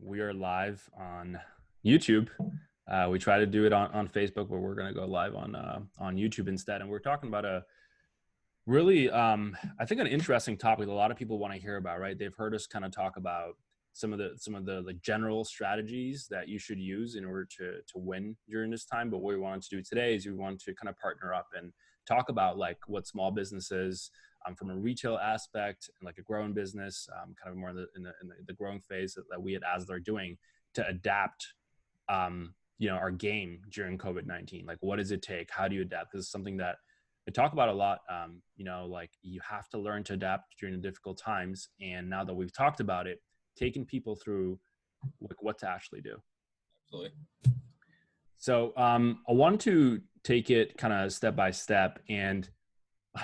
we are live on YouTube. We try to do it on Facebook, but we're going to go live on YouTube instead. And we're talking about a really, I think, an interesting topic that a lot of people want to hear about, right? They've heard us kind of talk about some of the like general strategies that you should use in order to win during this time. But what we wanted to do today is we want to kind of partner up and talk about like what small businesses from a retail aspect and like a growing business, kind of more in the growing phase that we at AZOTH are doing to adapt, our game during COVID-19. Like, what does it take? How do you adapt? This is something that I talk about a lot. Like you have to learn to adapt during the difficult times. And now that we've talked about it, taking people through like what to actually do. Absolutely. So I want to take it kind of step by step. And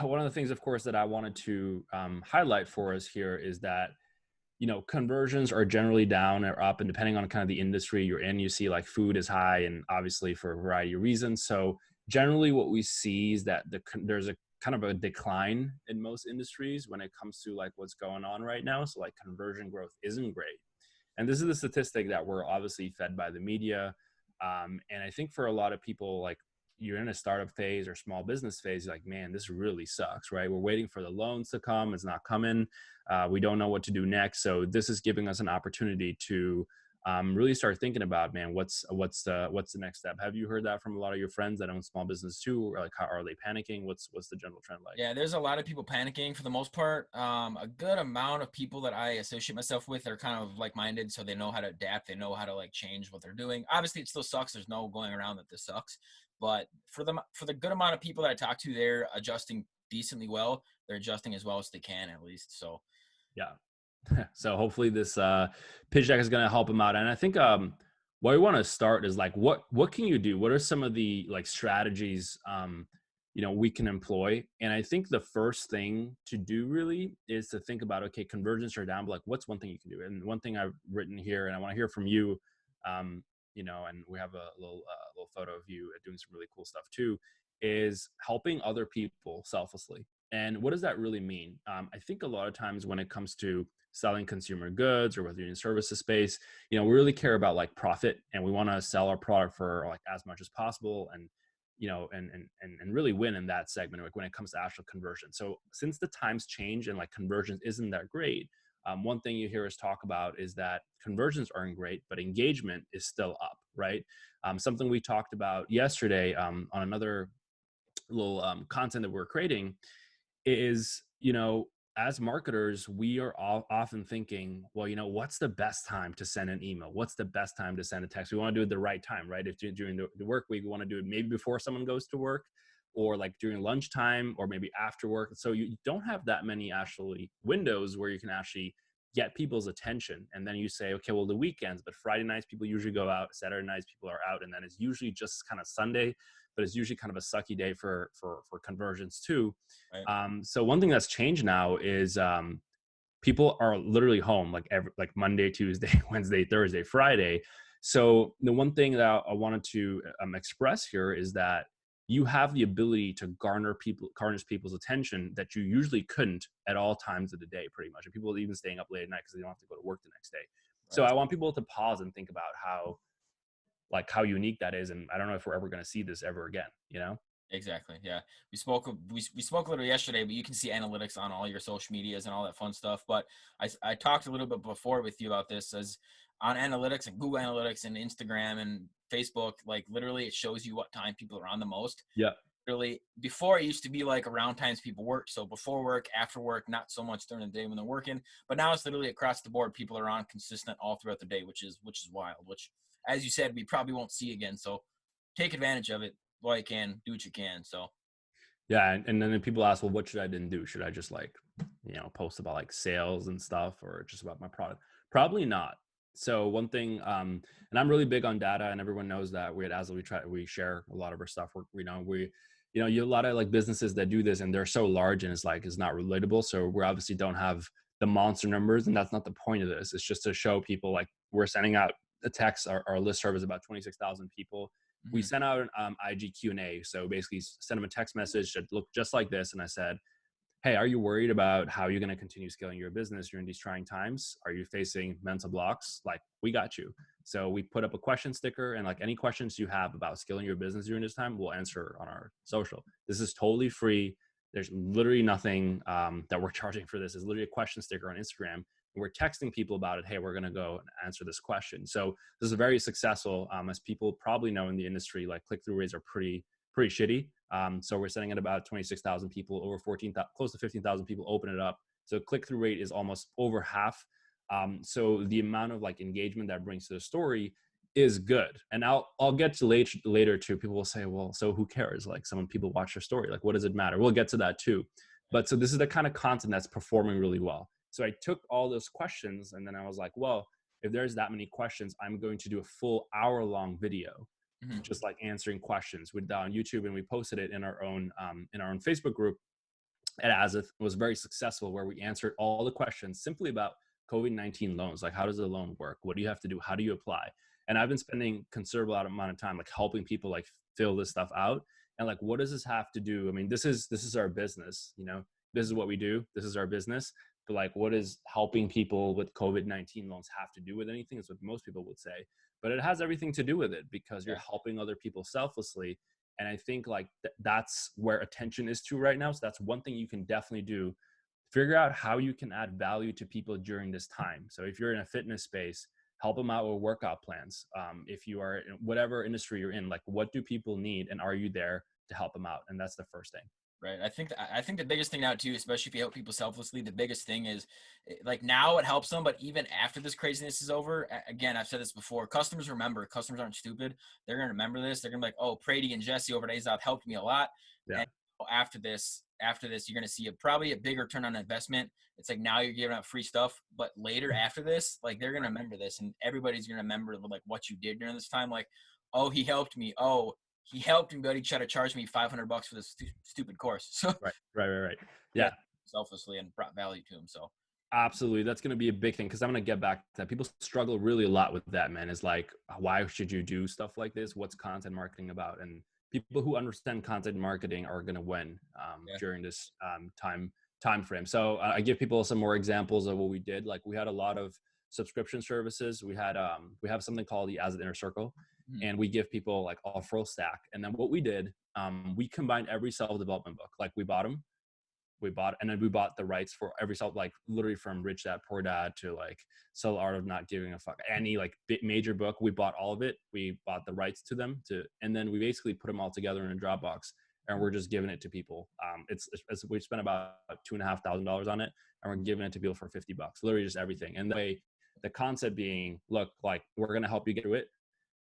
one of the things, of course, that I wanted to highlight for us here is that, conversions are generally down or up, and depending on kind of the industry you're in, you see like food is high, and obviously for a variety of reasons. So generally what we see is that there's a kind of a decline in most industries when it comes to like what's going on right now. So like conversion growth isn't great. And this is the statistic that we're obviously fed by the media. And I think for a lot of people, like you're in a startup phase or small business phase, you're like, man, this really sucks, right? We're waiting for the loans to come. It's not coming. We don't know what to do next. So this is giving us an opportunity to really start thinking about, man, what's the next step? Have you heard that from a lot of your friends that own small business too? Or like, how are they panicking? What's the general trend like? Yeah, there's a lot of people panicking for the most part. A good amount of people that I associate myself with are kind of like-minded, so they know how to adapt. They know how to like change what they're doing. Obviously, it still sucks. There's no going around that this sucks. But for the good amount of people that I talk to, they're adjusting decently well. They're adjusting as well as they can, at least. So, yeah. So hopefully this pitch deck is going to help them out. And I think what we want to start is like, what can you do? What are some of the like strategies, we can employ? And I think the first thing to do really is to think about, okay, conversions are down, but like, what's one thing you can do? And one thing I've written here, and I want to hear from you, and we have a little photo of you doing some really cool stuff too, is helping other people selflessly. And what does that really mean? I think a lot of times when it comes to selling consumer goods or whether you're in services space, we really care about like profit, and we want to sell our product for like as much as possible, and and really win in that segment, like when it comes to actual conversion. So since the times change and like conversions isn't that great, one thing you hear us talk about is that conversions aren't great, but engagement is still up, right? Something we talked about yesterday on another little content that we're creating is, as marketers, we are all often thinking, well, what's the best time to send an email? What's the best time to send a text? We want to do it the right time, right? If you're during the work week, we want to do it maybe before someone goes to work, or like during lunchtime, or maybe after work. So you don't have that many actually windows where you can actually get people's attention. And then you say, okay, well, the weekends, but Friday nights people usually go out, Saturday nights people are out, and then it's usually just kind of Sunday, but it's usually kind of a sucky day for conversions too. right. So one thing that's changed now is people are literally home like Monday, Tuesday, Wednesday, Thursday, Friday. So the one thing that I wanted to express here is that you have the ability to garner people's attention that you usually couldn't at all times of the day, pretty much. And people are even staying up late at night because they don't have to go to work the next day. So Right. I want people to pause and think about how unique that is. And I don't know if we're ever going to see this ever again, Exactly. Yeah. We spoke a little yesterday, but you can see analytics on all your social medias and all that fun stuff. But I talked a little bit before with you about this, as on analytics and Google Analytics and Instagram and Facebook, like literally it shows you what time people are on the most. Yeah. Really, before it used to be like around times people work. So before work, after work, not so much during the day when they're working, but now it's literally across the board. People are on consistent all throughout the day, which is wild, which, as you said, we probably won't see again. So take advantage of it while you can, do what you can. So Yeah. And then people ask, well, what should I then do? Should I just like, post about like sales and stuff, or just about my product? Probably not. So one thing, and I'm really big on data, and everyone knows that we at AZOTH, we share a lot of our stuff. You a lot of like businesses that do this, and they're so large, and it's not relatable. So we obviously don't have the monster numbers, and that's not the point of this. It's just to show people like we're sending out a text. Our listserv is about 26,000 people. We sent out an IG Q&A. So basically sent them a text message that looked just like this. And I said, hey, are you worried about how you're going to continue scaling your business during these trying times? Are you facing mental blocks? Like, we got you. So we put up a question sticker, and like any questions you have about scaling your business during this time, we'll answer on our social. This is totally free. There's literally nothing that we're charging for this. It's literally a question sticker on Instagram. And we're texting people about it. Hey, we're going to go and answer this question. So this is very successful. As people probably know in the industry, like click-through rates are pretty shitty. So we're sitting at about 26,000 people, over 14,000, close to 15,000 people open it up. So click-through rate is almost over half. So the amount of like engagement that brings to the story is good. And I'll get to later too. People will say, well, so who cares? Like, some people watch your story. Like, what does it matter? We'll get to that too. But so this is the kind of content that's performing really well. So I took all those questions and then I was like, well, if there's that many questions, I'm going to do a full hour-long video, Mhm. just like answering questions with on YouTube, and we posted it in our own Facebook group at AZOTH. It was very successful, where we answered all the questions simply about COVID-19 loans. Like, how does a loan work? What do you have to do? How do you apply? And I've been spending considerable amount of time like helping people like fill this stuff out. And like, what does this have to do? I mean, this is our business, you know, this is what we do. This is our business. But like, what does helping people with COVID-19 loans have to do with anything? Is what most people would say. But it has everything to do with it, because you're Yeah. helping other people selflessly. And I think like that's where attention is to right now. So that's one thing you can definitely do. Figure out how you can add value to people during this time. So if you're in a fitness space, help them out with workout plans. If you are in whatever industry you're in, like, what do people need, and are you there to help them out? And that's the first thing. Right. I think the biggest thing now too, especially if you help people selflessly, the biggest thing is like now it helps them, but even after this craziness is over, again, I've said this before, customers remember, customers aren't stupid. They're going to remember this. They're going to be like, oh, Prady and Jesse over at AZOTH helped me a lot. Yeah. And after this, you're going to see probably a bigger return on investment. It's like now you're giving out free stuff, but later after this, like they're going to remember this, and everybody's going to remember like what you did during this time. Like, oh, he helped me. Oh, he helped me, but he tried to charge me $500 for this stupid course. So Right. yeah, Yeah. selflessly and brought value to him. So Absolutely. That's going to be a big thing, because I'm going to get back to that. People struggle really a lot with that, man. Is like, why should you do stuff like this? What's content marketing about? And people who understand content marketing are going to win yeah. during this time frame. So I give people some more examples of what we did. Like, we had a lot of subscription services. We have something called the As Inner Circle, Mhm. and we give people like a full stack. And then what we did, we combined every self-development book. Like, and then we bought the rights for every self, like literally from Rich Dad Poor Dad to like Subtle Art of Not Giving a Fuck, any like major book. We bought all of it. We bought the rights to them and then we basically put them all together in a Dropbox, and we're just giving it to people. We spent about $2,500 on it, and we're giving it to people for $50, literally just everything. And the way, the concept being, look, like, we're going to help you get through it.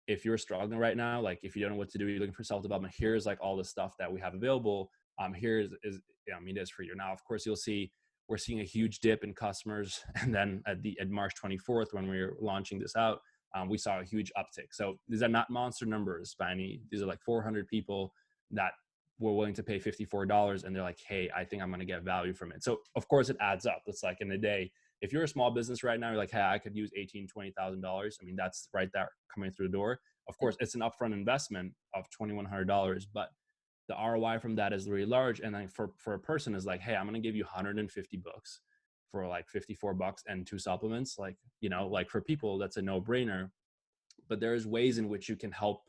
If you're struggling right now, like if you don't know what to do, you're looking for self-development, here's like all the stuff that we have available. Here's is I mean, it is for you. Now, of course, you'll see we're seeing a huge dip in customers, and then at March 24th, when we were launching this out, we saw a huge uptick. So these are not monster numbers by any. These are like 400 people that were willing to pay $54, and they're like, hey, I think I'm going to get value from it. So of course it adds up. It's like, in a day, if you're a small business right now, you're like, hey, I could use $18,000-$20,000. I mean, that's right there coming through the door. Of course, it's an upfront investment of $2,100, but the ROI from that is really large. And then for a person is like, hey, I'm going to give you 150 books for like $54 and 2 supplements. Like, you know, like for people, that's a no brainer. But there's ways in which you can help,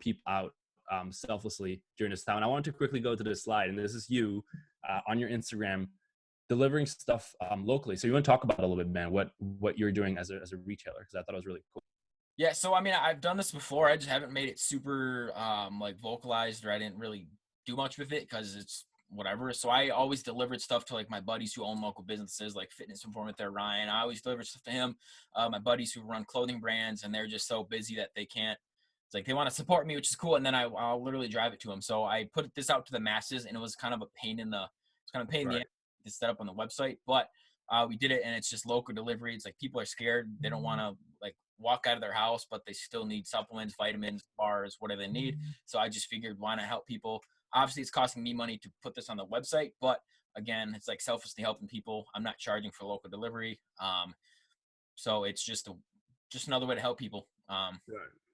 people out selflessly during this time. And I want to quickly go to this slide, and this is you on your Instagram delivering stuff locally. So you want to talk about it a little bit, man, what you're doing as a retailer, because I thought it was really cool. Yeah, so I mean, I've done this before. I just haven't made it super like vocalized, or I didn't really do much with it because it's whatever. So I always delivered stuff to like my buddies who own local businesses, like Fitness Informant there, Ryan. I always delivered stuff to him. My buddies who run clothing brands, and they're just so busy that they can't. It's like they want to support me, which is cool, and then I'll literally drive it to them. So I put this out to the masses, and it was kind of a pain in the Right. ass to set up on the website, but we did it, and it's just local delivery. It's like people are scared; they don't want to like walk out of their house, but they still need supplements, vitamins, bars, whatever they need. So I just figured, why not help people? Obviously, it's costing me money to put this on the website, but again, it's like selflessly helping people. I'm not charging for local delivery, so it's just another way to help people. Right.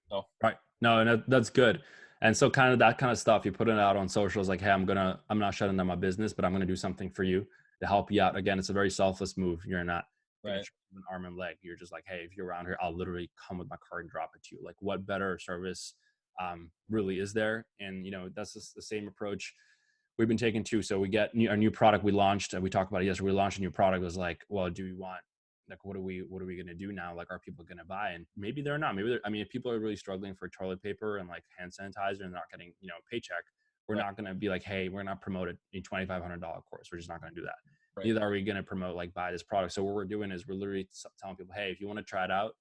So Right. No, and that's good. And so kind of that kind of stuff, you put it out on socials like, hey, I'm not shutting down my business, but I'm going to do something for you to help you out. Again, it's a very selfless move. You're not going to Right. charge them an arm and leg. You're just like, hey, if you're around here, I'll literally come with my car and drop it to you. Like, what better service really is there? And, that's just the same approach we've been taking too. So we get our new product we launched, and we talked about it yesterday. We launched a new product. It was like, well, do we want, like, what are we going to do now? Like, are people going to buy? And maybe they're not. I mean, if people are really struggling for toilet paper and like hand sanitizer and not getting, a paycheck, we're Right. not going to be like, hey, we're not promoted a $2,500 course. We're just not going to do that. Right. Neither are we going to promote like buy this product. So what we're doing is we're literally telling people, hey, if you want to try it out,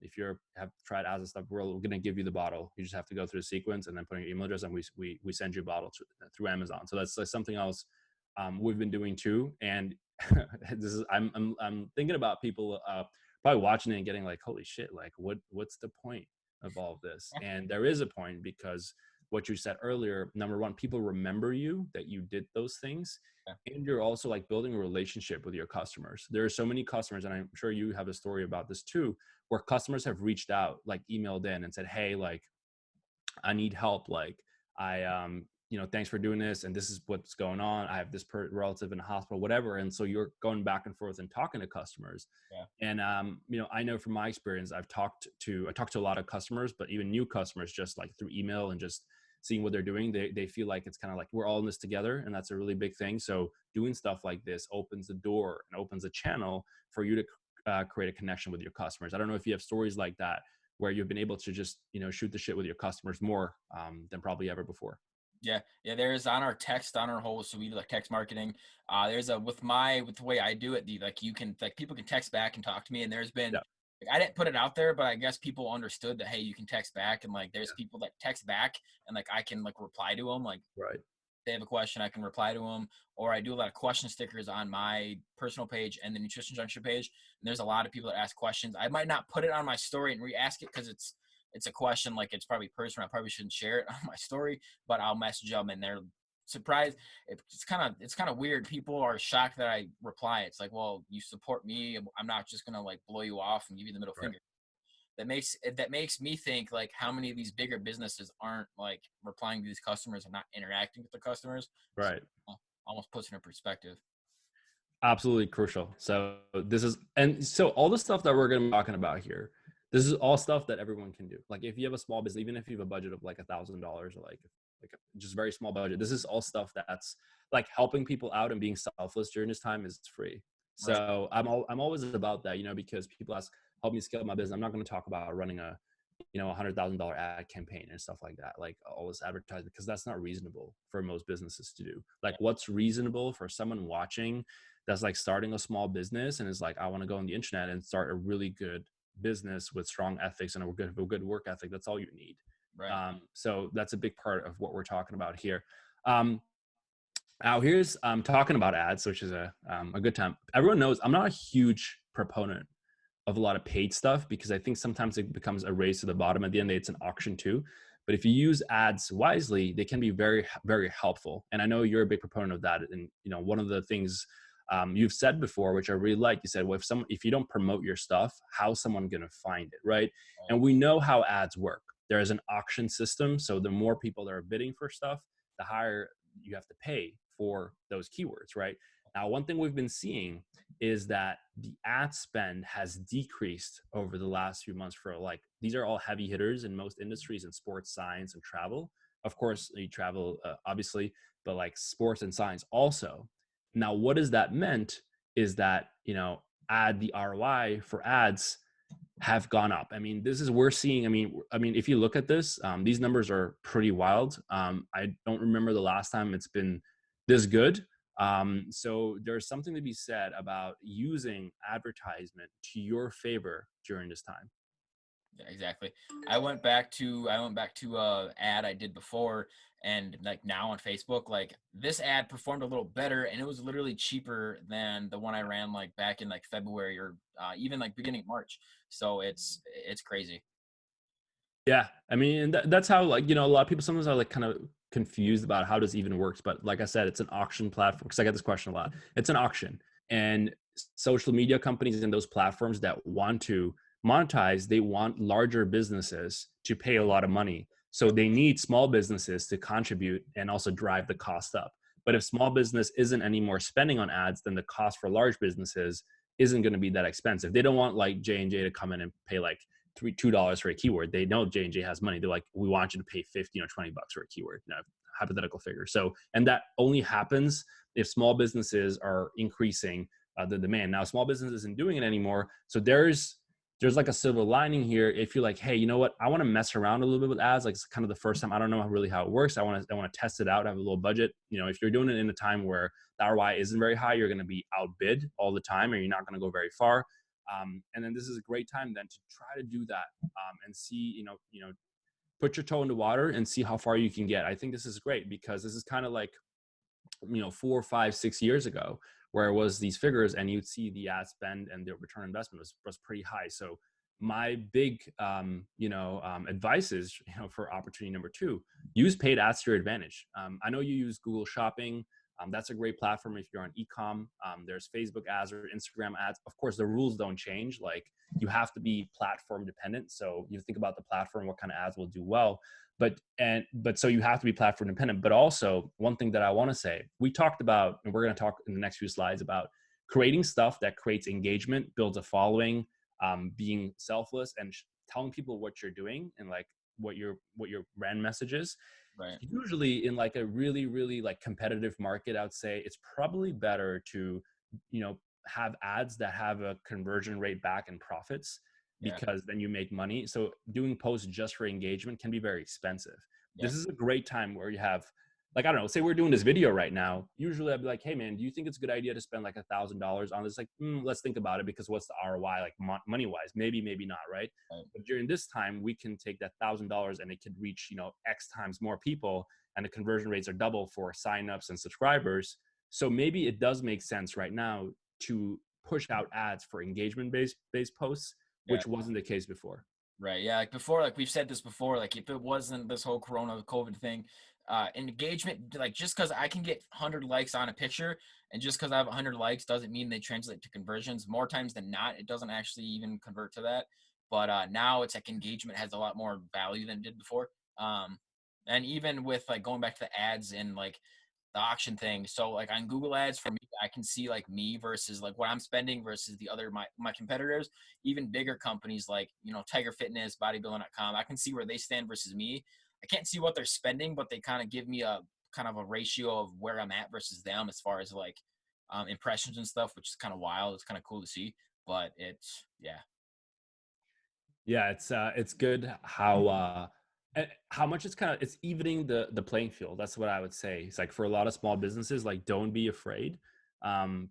if you have tried AZOTH stuff, we're going to give you the bottle. You just have to go through the sequence and then put in your email address, and we send you a bottle through Amazon. So that's like something else we've been doing too. And this is I'm thinking about people probably watching it and getting like, holy shit, like what's the point of all of this? And there is a point, because what you said earlier, number one, people remember you that you did those things. Yeah. And you're also like building a relationship with your customers. There are so many customers, and I'm sure you have a story about this too, where customers have reached out, like emailed in and said, hey, like, I need help. Like, thanks for doing this, and this is what's going on. I have this relative in the hospital, whatever. And so you're going back and forth and talking to customers. Yeah. And I know from my experience, I talked to a lot of customers, but even new customers, just like through email and just seeing what they're doing, they feel like it's kind of like we're all in this together, and that's a really big thing. So doing stuff like this opens the door and opens a channel for you to create a connection with your customers. I don't know if you have stories like that where you've been able to just shoot the shit with your customers more than probably ever before. Yeah, there's on our whole, so we do like text marketing. There's with the way I do it, you can, like, people can text back and talk to me, and there's been, Yeah, like, I didn't put it out there, but I guess people understood that, hey, you can text back, and like there's yeah, people that text back, and like I can like reply to them, like right, they have a question, I can reply to them. Or I do a lot of question stickers on my personal page and the Nutrition Junction page. And there's a lot of people that ask questions. I might not put it on my story and re-ask it because it's a question, like it's probably personal. I probably shouldn't share it on my story, but I'll message them and they're surprised. It's kind of weird. People are shocked that I reply. It's like, well, you support me. I'm not just gonna like blow you off and give you the middle right, finger. That makes me think, like, how many of these bigger businesses aren't like replying to these customers and not interacting with the customers. So, right. almost puts it in perspective. Absolutely crucial. So so all the stuff that we're going to be talking about here, this is all stuff that everyone can do. Like, if you have a small business, even if you have a budget of like $1,000, or like just very small budget, this is all stuff that's like helping people out and being selfless during this time is free. Right. So I'm always about that, because people ask, help me scale my business. I'm not going to talk about running $100,000 ad campaign and stuff like that, like all this advertising, because that's not reasonable for most businesses to do. Like, Yeah. what's reasonable for someone watching that's like starting a small business and is like, I want to go on the internet and start a really good business with strong ethics and a good work ethic. That's all you need. Right. So that's a big part of what we're talking about here. Now here's talking about ads, which is a good time. Everyone knows I'm not a huge proponent of a lot of paid stuff, because I think sometimes it becomes a race to the bottom. At the end of the day, it's an auction too. But if you use ads wisely, they can be very, very helpful. And I know you're a big proponent of that. And one of the things you've said before, which I really like, you said, well, if you don't promote your stuff, how's someone going to find it, right? Right. And we know how ads work. There is an auction system, so the more people that are bidding for stuff, the higher you have to pay for those keywords, right? Now, one thing we've been seeing is that the ad spend has decreased over the last few months for, like, these are all heavy hitters in most industries, in sports, science, and travel. Of course, you travel, obviously, but like sports and science also. Now, what has that meant is that, the ROI for ads have gone up. I mean, this is, we're seeing, if you look at this, these numbers are pretty wild. I don't remember the last time it's been this good. So there's something to be said about using advertisement to your favor during this time. Yeah, exactly. I went back to ad I did before, and like now on Facebook, like this ad performed a little better, and it was literally cheaper than the one I ran like back in like February, or even like beginning of March. So it's crazy. Yeah. I mean, that's how, like, a lot of people sometimes are like kind of confused about how this even works. But like I said, it's an auction platform, because I get this question a lot. It's an auction, and social media companies and those platforms that want to monetize, they want larger businesses to pay a lot of money. So they need small businesses to contribute and also drive the cost up. But if small business isn't anymore spending on ads, then the cost for large businesses isn't going to be that expensive. They don't want like J&J to come in and pay like $2 for a keyword. They know J&J has money. They're like, we want you to pay 15 or 20 bucks for a keyword. Now, hypothetical figure. So, and that only happens if small businesses are increasing the demand. Now, small business isn't doing it anymore. So there's like a silver lining here. If you're like, hey, you know what? I want to mess around a little bit with ads. Like it's kind of the first time. I don't know really how it works. I want to test it out. I have a little budget. You know, if you're doing it in a time where the ROI isn't very high, you're going to be outbid all the time, and you're not going to go very far. And then this is a great time then to try to do that and see, put your toe in the water and see how far you can get. I think this is great because this is kind of like 4, 5, 6 years ago, where it was these figures and you'd see the ad spend and the return on investment was pretty high. So my big advice is, for opportunity number 2, use paid ads to your advantage. I know you use Google Shopping. That's a great platform if you're on e-com. There's Facebook ads or Instagram ads. Of course, the rules don't change. Like you have to be platform dependent. So you think about the platform, what kind of ads will do well. But so you have to be platform dependent. But also one thing that I want to say, we talked about, and we're going to talk in the next few slides about creating stuff that creates engagement, builds a following, being selfless, and telling people what you're doing and like what your brand message is. Right. Usually in like a really, really like competitive market, I would say it's probably better to, have ads that have a conversion rate back and profits, Yeah. because then you make money. So doing posts just for engagement can be very expensive. Yeah. This is a great time where you have, like, I don't know, say we're doing this video right now. Usually I'd be like, hey man, do you think it's a good idea to spend like $1,000 on this? Like, let's think about it, because what's the ROI, like money wise? Maybe not, right? Right. But during this time, we can take that $1,000 and it could reach, X times more people, and the conversion rates are double for signups and subscribers. So maybe it does make sense right now to push out ads for engagement based posts, Yeah. which wasn't the case before. Right. Yeah. Like before, like we've said this before, like if it wasn't this whole Corona COVID thing, engagement, like just because I can get 100 likes on a picture and just because I have 100 likes doesn't mean they translate to conversions. More times than not, it doesn't actually even convert to that. But now it's like engagement has a lot more value than it did before. And even with like going back to the ads and like the auction thing. So like on Google Ads for me, I can see like me versus like what I'm spending versus the other my competitors, even bigger companies like, Tiger Fitness, bodybuilding.com. I can see where they stand versus me. I can't see what they're spending, but they kind of give me a kind of a ratio of where I'm at versus them as far as like impressions and stuff, which is kind of wild. It's kind of cool to see, but it's Yeah, it's good how much it's evening the playing field. That's what I would say. It's like for a lot of small businesses, like don't be afraid,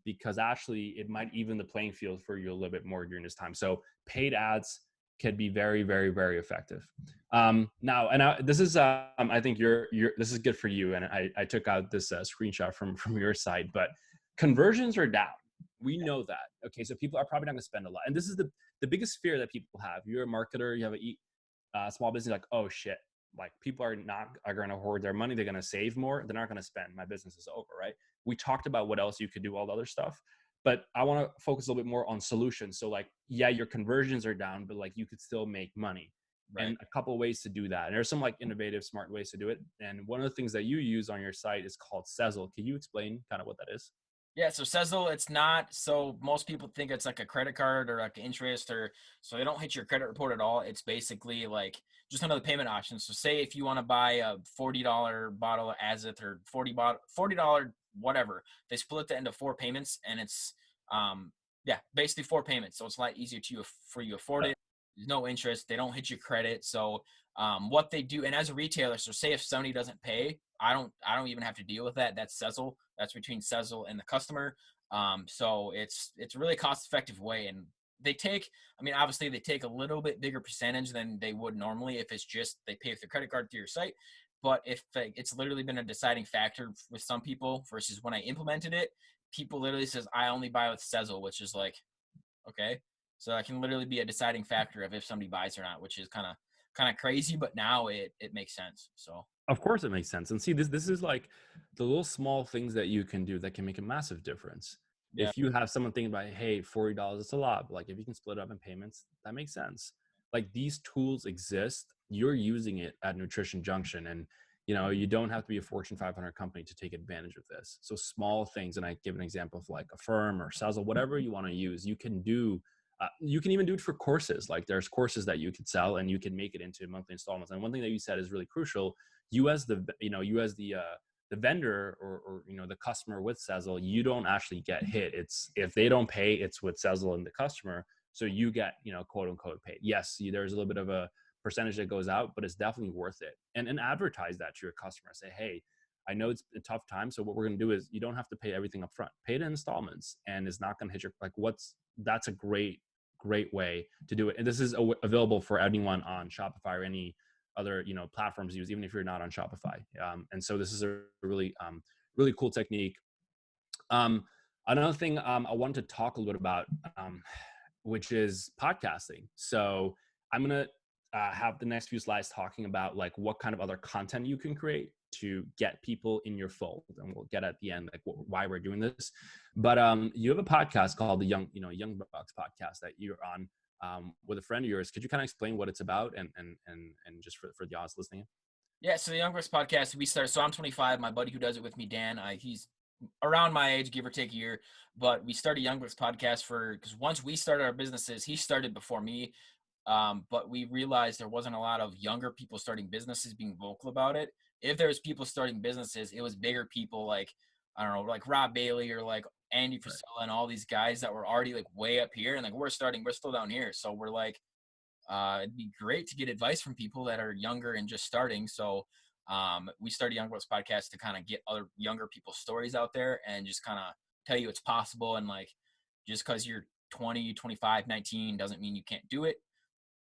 because actually it might even the playing field for you a little bit more during this time. So paid ads can be very, very, very effective. Now, and this is I think this is good for you. And I took out this screenshot from your site, but conversions are down. We know that. Okay, so people are probably not going to spend a lot, and this is the biggest fear that people have. You're a marketer, you have a small business, like, oh shit, like people are going to hoard their money. They're going to save more. They're not going to spend. My business is over, right? We talked about what else you could do, all the other stuff, but I want to focus a little bit more on solutions. So like, yeah, your conversions are down, but like you could still make money. right. And a couple of ways to do that. And there's some like innovative, smart ways to do it. And one of the things that you use on your site is called Sezzle. Can you explain kind of what that is? Yeah, so Sezzle, it's not. So most people think it's like a credit card or like interest, or so they don't hit your credit report at all. It's basically like just another payment option. So say if you want to buy a $40 bottle of AZOTH or $40 whatever, they split that into 4 payments, and it's basically 4 payments. So it's a lot easier for you to afford it. There's no interest. They don't hit your credit. So what they do, and as a retailer, so say if somebody doesn't pay, I don't even have to deal with that. That's Sezzle. That's between Sezzle and the customer. So it's a really cost effective way, and obviously they take a little bit bigger percentage than they would normally if it's just they pay with their credit card through your site. But if it's literally been a deciding factor with some people versus when I implemented it, people literally says I only buy with Sezzle, which is like, okay. So that can literally be a deciding factor of if somebody buys or not, which is kind of crazy, but now it makes sense. So Of course it makes sense. And see, this is like the little small things that you can do that can make a massive difference. yeah, If you have someone thinking about, hey, $40, it's a lot, but like if you can split it up in payments, that makes sense. like these tools exist. You're using it at Nutrition Junction, and you don't have to be a Fortune 500 company to take advantage of this. So small things, and I give an example of like Affirm or Sezzle, whatever you want to use, you can do. You can even do it for courses. Like there's courses that you could sell, and you can make it into monthly installments. And one thing that you said is really crucial. You as the vendor or the customer with Sezzle, you don't actually get hit. It's if they don't pay, it's with Sezzle and the customer. So you get quote unquote paid. Yes, there's a little bit of a percentage that goes out, but it's definitely worth it. And advertise that to your customer. Say, hey, I know it's a tough time, so what we're going to do is you don't have to pay everything up front. Pay it in installments, and it's not going to hit your that's a great way to do it. And this is available for anyone on Shopify or any other platforms use, even if you're not on Shopify. And so this is a really really cool technique. Another thing I wanted to talk a little bit about, which is podcasting. So I'm gonna have the next few slides talking about like what kind of other content you can create to get people in your fold, and we'll get at the end like why we're doing this. But you have a podcast called the Young Bucks podcast that you're on with a friend of yours. Could you kind of explain what it's about and just for the audience listening? Yeah, so the Young Bucks podcast, we started. So I'm 25. My buddy who does it with me, Dan, he's around my age, give or take a year. But we started Young Bucks podcast because once we started our businesses, he started before me. But we realized there wasn't a lot of younger people starting businesses being vocal about it. If there was people starting businesses, it was bigger people like, I don't know, like Rob Bailey or like Andy Frisella and all these guys that were already like way up here. And like we're still down here. So we're like, it'd be great to get advice from people that are younger and just starting. So we started Young Bucks podcast to kind of get other younger people's stories out there and just kind of tell you it's possible. And like, just because you're 20, 25, 19 doesn't mean you can't do it.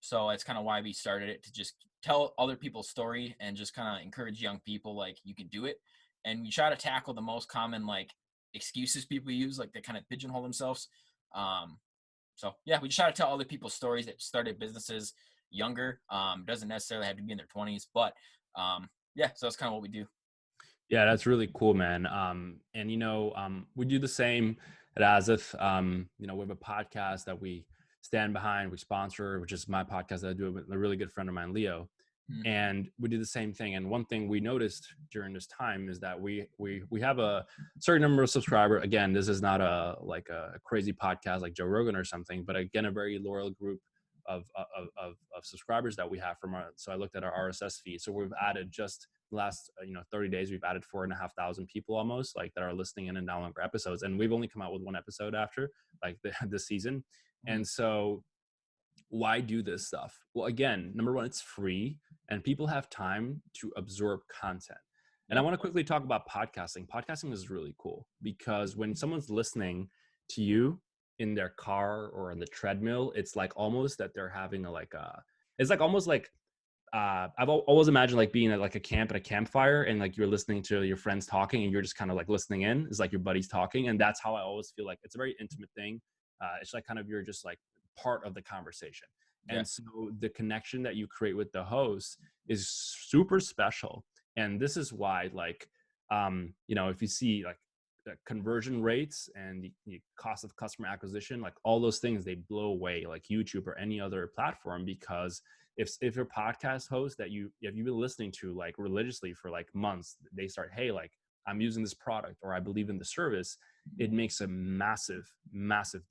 So that's kind of why we started it, to just tell other people's story and just kind of encourage young people like you can do it. And we try to tackle the most common like excuses people use, like they kind of pigeonhole themselves. So yeah, we just try to tell other people's stories that started businesses younger. Doesn't necessarily have to be in their 20s, but yeah, so that's kind of what we do. Yeah, that's really cool, man. And we do the same at AZOTH. We have a podcast that we stand behind, we sponsor, which is my podcast that I do with a really good friend of mine, Leo. Mm-hmm. And we do the same thing. And one thing we noticed during this time is that we have a certain number of subscribers. Again, this is not a crazy podcast like Joe Rogan or something, but again, a very loyal group of subscribers that we have from our. So I looked at our RSS feed. So we've added just the last 30 days, we've added 4,500 people almost like that are listening in and downloading our episodes. And we've only come out with one episode after like this season. And so why do this stuff? Well, again, number one, it's free and people have time to absorb content. And I want to quickly talk about podcasting. Podcasting is really cool because when someone's listening to you in their car or on the treadmill, it's like almost that they're having it's like almost like, I've always imagined like being at like a camp at a campfire and like you're listening to your friends talking and you're just kind of like listening in. It's like your buddies talking. And that's how I always feel like it's a very intimate thing. It's like kind of you're just like part of the conversation. And so the connection that you create with the host is super special. And this is why if you see like conversion rates and the cost of customer acquisition, like all those things, they blow away like YouTube or any other platform, because if your podcast host that you've been listening to like religiously for like months, they start, hey, like I'm using this product or I believe in the service, it makes a massive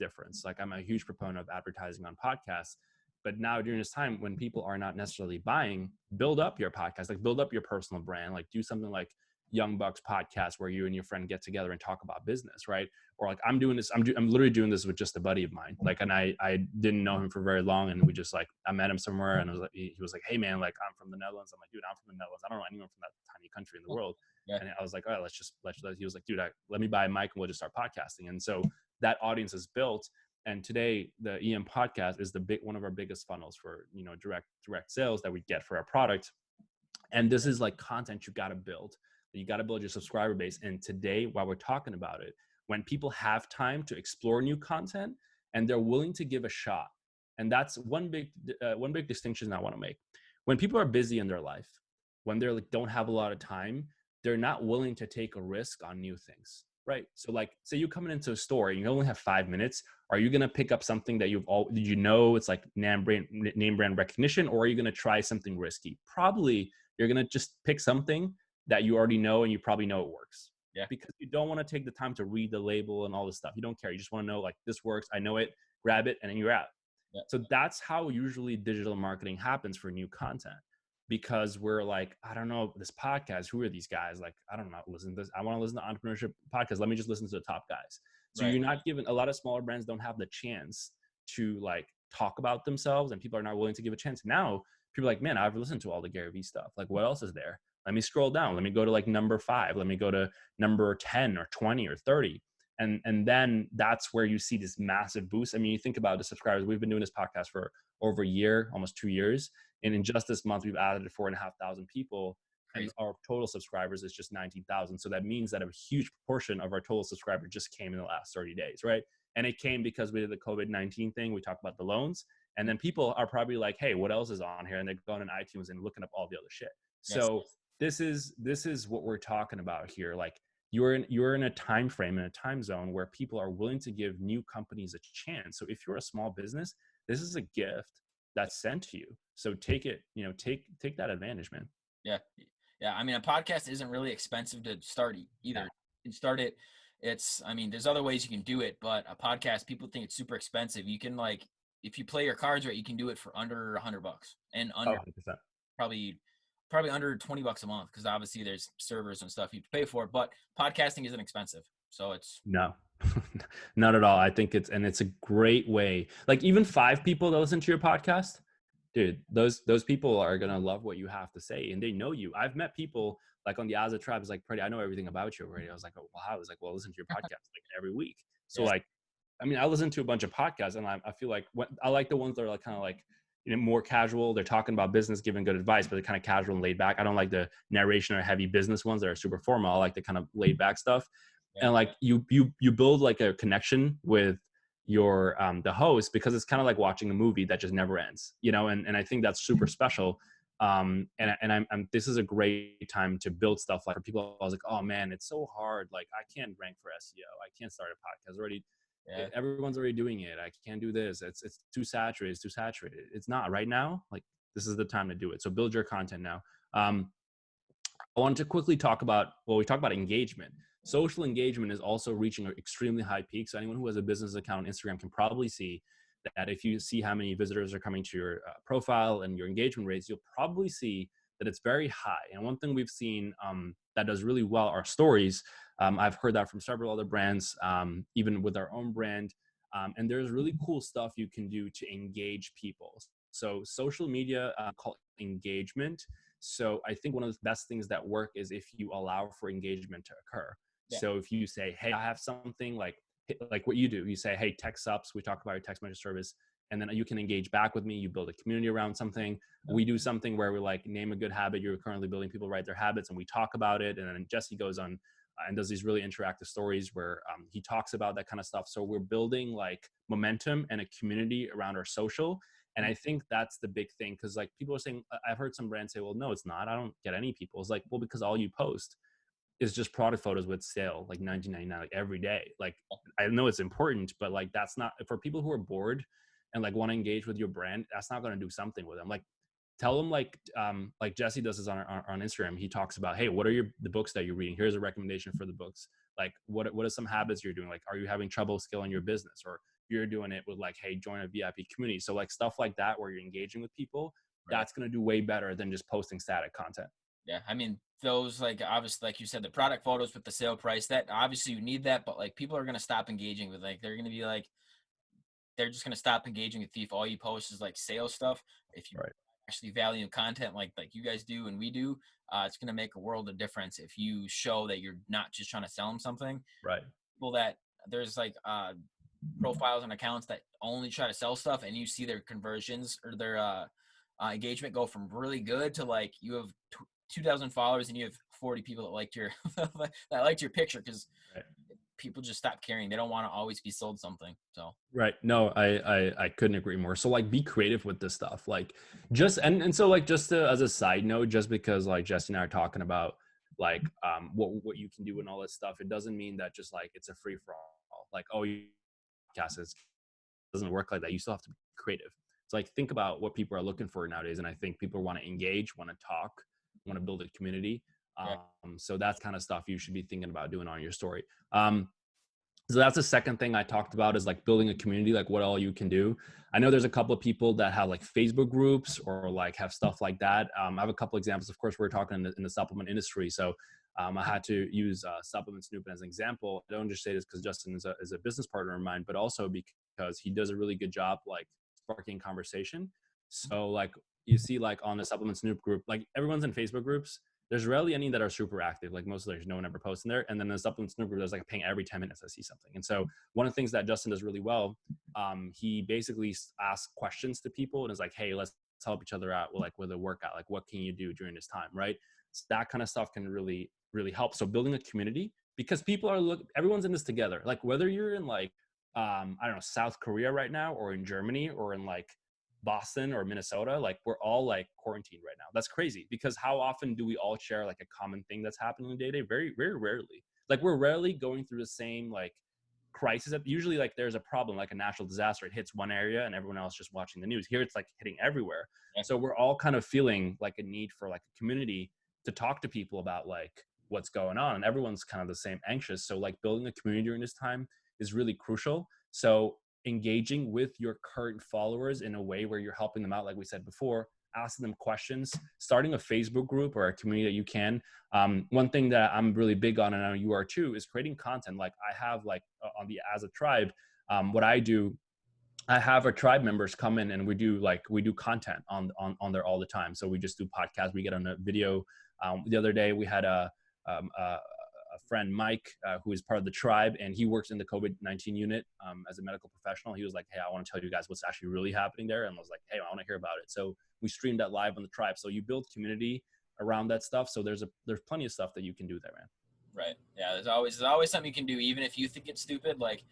difference. Like I'm a huge proponent of advertising on podcasts, but now during this time when people are not necessarily buying, build up your podcast, like build up your personal brand, like do something like Young Bucks podcast where you and your friend get together and talk about business, right? Or like I'm doing this, I'm literally doing this with just a buddy of mine. Like, and I didn't know him for very long, and we just like, I met him somewhere, and I was like, he was like, hey man, like I'm from the Netherlands. I'm like, dude, I'm from the Netherlands. I don't know anyone from that tiny country in the world. Yeah. And I was like, all right, let's he was like, dude, let me buy a mic and we'll just start podcasting. And so that audience is built. And today the EM podcast is one of our biggest funnels for, direct sales that we get for our product. And this is like content you got to build. You got to build your subscriber base. And today, while we're talking about it, when people have time to explore new content and they're willing to give a shot, and that's one big distinction I want to make. When people are busy in their life, when they're like don't have a lot of time, they're not willing to take a risk on new things, right? So like, say you're coming into a store and you only have 5 minutes. Are you going to pick up something that it's like name brand recognition, or are you going to try something risky? Probably you're going to just pick something that you already know and you probably know it works, Yeah. because you don't want to take the time to read the label and all this stuff. You don't care. You just want to know, like, this works. I know it, grab it, and then you're out. Yeah. So that's how usually digital marketing happens for new content, because we're like, I don't know, this podcast, who are these guys? Like, I don't know, listen to this. I want to listen to entrepreneurship podcasts. Let me just listen to the top guys. So Right. you're not given, a lot of smaller brands don't have the chance to like talk about themselves, and people are not willing to give a chance. Now people are like, man, I've listened to all the Gary Vee stuff. Like, what else is there? Let me scroll down. Let me go to like number 5. Let me go to number 10 or 20 or 30. And then that's where you see this massive boost. I mean, you think about the subscribers. We've been doing this podcast for over a year, almost 2 years. And in just this month, we've added 4,500 people. Crazy. And our total subscribers is just 19,000. So that means that a huge proportion of our total subscribers just came in the last 30 days, right? And it came because we did the COVID-19 thing. We talked about the loans. And then people are probably like, hey, what else is on here? And they're going on iTunes and looking up all the other shit. Yes. So this is what we're talking about here. Like, you're in a time frame, in a time zone where people are willing to give new companies a chance. So if you're a small business, this is a gift that's sent to you. So take it, take that advantage, man. Yeah. Yeah. I mean, a podcast isn't really expensive to start either. You can start it. There's other ways you can do it, but a podcast, people think it's super expensive. You can, like, if you play your cards right, you can do it for under $100 and under 100%. probably under $20 a month, because obviously there's servers and stuff you have to pay for, but podcasting isn't expensive. So it's no, not at all. I think it's a great way. Like, even 5 people that listen to your podcast, dude, those people are going to love what you have to say, and they know you. I've met people like on the AZOTH tribe, is like, Prady, I know everything about you already. I was like, oh, wow. I was like, well, listen to your podcast like every week. So Yes. like, I mean, I listen to a bunch of podcasts, and I feel like I like the ones that are like kind of like, more casual. They're talking about business, giving good advice, but they're kind of casual and laid back. I don't like the narration or heavy business ones that are super formal. I like the kind of laid back stuff. Yeah. And like you build like a connection with your the host, because it's kind of like watching a movie that just never ends, and I think that's super special. And I'm this is a great time to build stuff. Like, for people, I was like, oh man, it's so hard. Like, I can't rank for SEO. I can't start a podcast already. Yeah. Everyone's already doing it. I can't do this. It's too saturated. It's too saturated. It's not right now. Like, this is the time to do it. So build your content now. I wanted to quickly talk about, we talked about engagement. Social engagement is also reaching an extremely high peak. So anyone who has a business account on Instagram can probably see that if you see how many visitors are coming to your profile and your engagement rates, you'll probably see that it's very high. And one thing we've seen that does really well are stories. I've heard that from several other brands, even with our own brand. And there's really cool stuff you can do to engage people. So social media called engagement. So I think one of the best things that work is if you allow for engagement to occur. Yeah. So if you say, hey, I have something like what you do, you say, hey, text ups, we talk about your text message service, and then you can engage back with me. You build a community around something. We do something where we like name a good habit you're currently building. People write their habits and we talk about it. And then Jesse goes on and does these really interactive stories where he talks about that kind of stuff. So we're building like momentum and a community around our social. And I think that's the big thing, because like people are saying, I've heard some brands say, well, no, it's not. I don't get any people. It's like, well, because all you post is just product photos with sale, like $19.99, like every day. Like, I know it's important, but like, that's not for people who are bored and like want to engage with your brand. That's not going to do something with them. Like, tell them like Jesse does this on Instagram. He talks about, hey, what are the books that you're reading? Here's a recommendation for the books. Like, what are some habits you're doing? Like, are you having trouble scaling your business? Or you're doing it with like, hey, join a VIP community. So like stuff like that, where you're engaging with people, right, that's going to do way better than just posting static content. Yeah. I mean, those, like, obviously, like you said, the product photos with the sale price, that obviously you need that, but like people are going to stop engaging with, like, they're going to be like, they're just going to stop engaging with you if all you post is like sales stuff. If you actually value content like you guys do and we do, it's going to make a world of difference if you show that you're not just trying to sell them something. Right. People that there's like profiles and accounts that only try to sell stuff, and you see their conversions or their engagement go from really good to like you have 2,000 followers and you have 40 people that liked your that liked your picture, because people just stop caring. They don't want to always be sold something. So right. No, I couldn't agree more. So like, be creative with this stuff. Like, just and so like, just as a side note, just because like Jesse and I are talking about like what you can do and all this stuff, it doesn't mean that just like it's a free for all. Like, oh, you podcast is doesn't work like that. You still have to be creative. So like think about what people are looking for nowadays. And I think people want to engage, want to talk, want to build a community. Yeah. So that's kind of stuff you should be thinking about doing on your story. So that's the second thing I talked about is like building a community, like what all you can do. I know there's a couple of people that have like Facebook groups or like have stuff like that. I have a couple examples. Of course, we're talking in the supplement industry. So I had to use Supplement Snoop as an example. I don't just say this because Justin is a business partner of mine, but also because he does a really good job like sparking conversation. So like you see like on the Supplement Snoop group, like everyone's in Facebook groups. There's rarely any that are super active. Like most of there's no one ever posts in there. And then the Supplement Snoop group, there's like a ping every 10 minutes I see something. And so one of the things that Justin does really well, he basically asks questions to people and is like, hey, let's help each other out with a workout. Like what can you do during this time, right? So that kind of stuff can really, really help. So building a community, because people are everyone's in this together. Like whether you're in like, I don't know, South Korea right now or in Germany or in like Boston or Minnesota, like we're all like quarantined right now. That's crazy because how often do we all share like a common thing that's happening day to day? Very, very rarely. Like we're rarely going through the same like crisis. Usually like there's a problem, like a natural disaster. It hits one area and everyone else just watching the news. Here it's like hitting everywhere. Yeah. So we're all kind of feeling like a need for like a community to talk to people about like what's going on. And everyone's kind of the same anxious. So like building a community during this time is really crucial. So engaging with your current followers in a way where you're helping them out, like we said before, asking them questions, starting a Facebook group or a community that you can. One thing that I'm really big on, and I know you are too, is creating content. Like I have like on the AZOTH tribe, what I do, I have our tribe members come in and we do content on there all the time. So we just do podcasts. We get on a video. The other day we had a friend, Mike, who is part of the tribe, and he works in the COVID-19 unit as a medical professional. He was like, hey, I want to tell you guys what's actually really happening there. And I was like, hey, I want to hear about it. So we streamed that live on the tribe. So you build community around that stuff. So there's plenty of stuff that you can do there, man. Right. Yeah. There's always something you can do, even if you think it's stupid. Like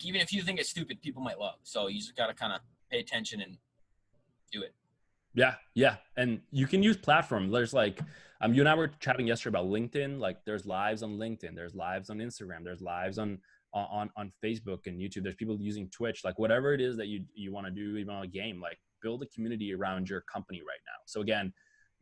even if you think it's stupid, people might love. So you just got to kind of pay attention and do it. Yeah. Yeah. And you can use platform. There's like, you and I were chatting yesterday about LinkedIn. Like there's lives on LinkedIn, there's lives on Instagram, there's lives on Facebook and YouTube. There's people using Twitch, like whatever it is that you want to do, even on a game, like build a community around your company right now. So again,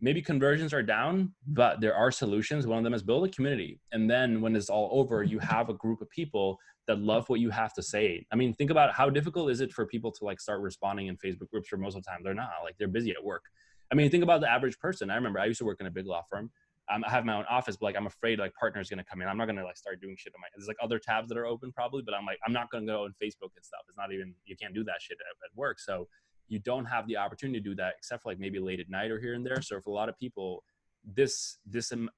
maybe conversions are down, but there are solutions. One of them is build a community. And then when it's all over, you have a group of people that love what you have to say. I mean, think about how difficult is it for people to like start responding in Facebook groups for most of the time. They're not, like they're busy at work. I mean, think about the average person. I remember I used to work in a big law firm. I have my own office, but like I'm afraid like partner's gonna come in. I'm not gonna like start doing shit on there's like other tabs that are open probably, but I'm like, I'm not gonna go on Facebook and stuff. It's not even, you can't do that shit at work. So you don't have the opportunity to do that except for like maybe late at night or here and there. So for a lot of people, this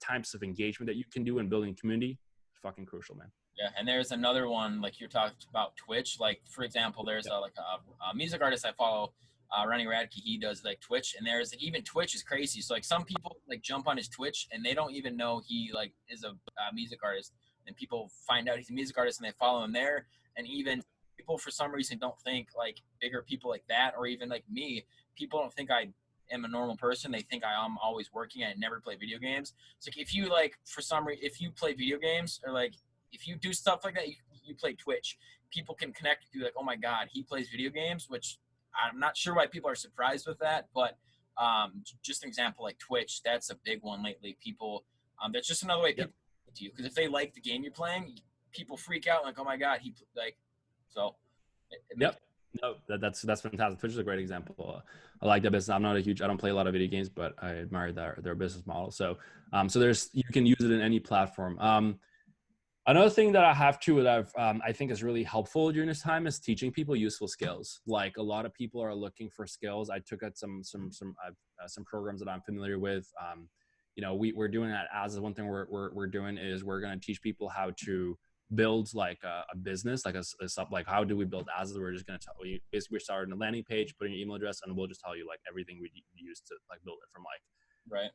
types of engagement that you can do in building community is fucking crucial, man. Yeah, and there's another one, like you're talking about Twitch. Like for example, there's a music artist I follow, Ronnie Radke. He does like Twitch, and there's like, even Twitch is crazy. So like some people like jump on his Twitch and they don't even know he like is a music artist, and people find out he's a music artist and they follow him there. And even people for some reason don't think like bigger people like that, or even like me, people don't think I am a normal person. They think I am always working and never play video games. It's like if you like for some reason, if you play video games or like if you do stuff like that, you play Twitch, people can connect with you like, oh my God, he plays video games, which I'm not sure why people are surprised with that. But just an example like Twitch, that's a big one lately. People, that's just another way people to you. Because if they like the game you're playing, people freak out like, oh my God, he like, so. Yep. No, that's fantastic. Twitch is a great example. I like that business. I don't play a lot of video games, but I admire their business model. So, you can use it in any platform. Another thing that I have too that I think is really helpful during this time is teaching people useful skills. Like a lot of people are looking for skills. I took out some programs that I'm familiar with. We're doing that as one thing we're doing is we're going to teach people how to build like a business, like like how do we build as we're just going to tell you, basically we're starting a landing page, put in your email address, and we'll just tell you like everything we use to like build it from like right.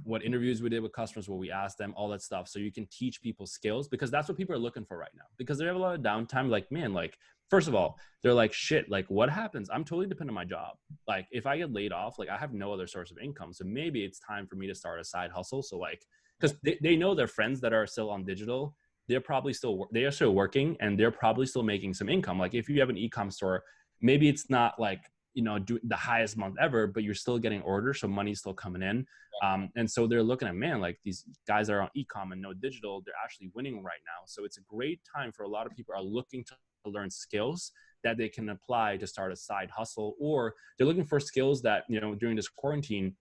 What interviews we did with customers, what we asked them, all that stuff. So you can teach people skills because that's what people are looking for right now because they have a lot of downtime. Like, man, like, first of all, they're like, shit, like what happens? I'm totally dependent on my job. Like if I get laid off, like I have no other source of income. So maybe it's time for me to start a side hustle. So like, cause they know their friends that are still on digital, they're probably still, they are still working, and they're probably still making some income. Like if you have an e-com store, maybe it's not like, do the highest month ever, but you're still getting orders, so money's still coming in. And so they're looking at, man, like these guys that are on e-com and no digital, they're actually winning right now. So it's a great time for a lot of people are looking to learn skills that they can apply to start a side hustle, or they're looking for skills that, during this quarantine.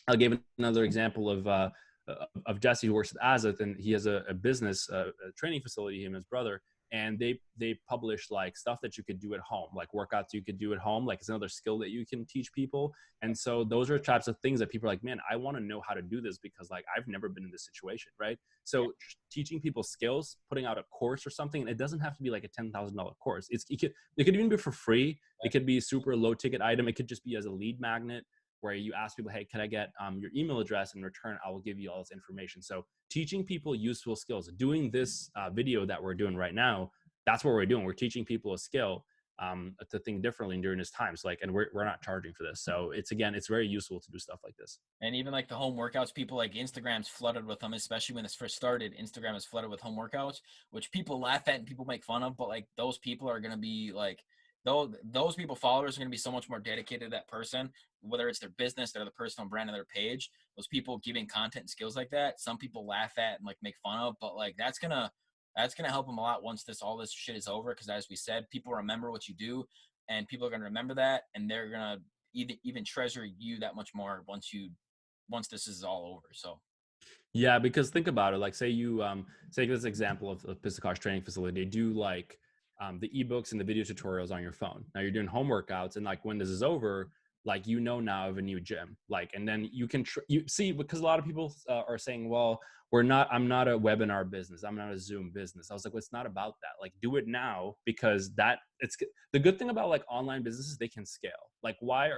I'll give another example of Jesse, who works at AZOTH, and he has a business, a training facility, him and his brother, and they publish like stuff that you could do at home, like workouts you could do at home, like it's another skill that you can teach people. And so those are types of things that people are like, man, I want to know how to do this because like I've never been in this situation, right? So teaching people skills, putting out a course or something, and it doesn't have to be like a $10,000 course. It could even be for free. It could be a super low ticket item. It could just be as a lead magnet, where you ask people, hey, can I get your email address? In return, I will give you all this information. So teaching people useful skills, doing this video that we're doing right now, that's what we're doing. We're teaching people a skill to think differently during this time. So like, and we're not charging for this. So it's very useful to do stuff like this. And even like the home workouts, people like Instagram's flooded with them, especially when this first started. Instagram is flooded with home workouts, which people laugh at and people make fun of. But like those people are going to be like, those people followers are going to be so much more dedicated to that person, whether it's their business or the personal brand of their page. Those people giving content and skills like that, some people laugh at and like make fun of, but like that's gonna help them a lot once all this shit is over. Because as we said, people remember what you do, and people are gonna remember that, and they're gonna even treasure you that much more once this is all over. So yeah, because think about it. Like, say you say this example of the Pistacosh training facility. They do like the ebooks and the video tutorials on your phone. Now you're doing home workouts, and like when this is over, like now of a new gym. Like, and then you can you see, because a lot of people are saying, well, I'm not a webinar business, I'm not a Zoom business. I was like, well, it's not about that. Like, do it now, because it's the good thing about like online businesses, they can scale. Like, why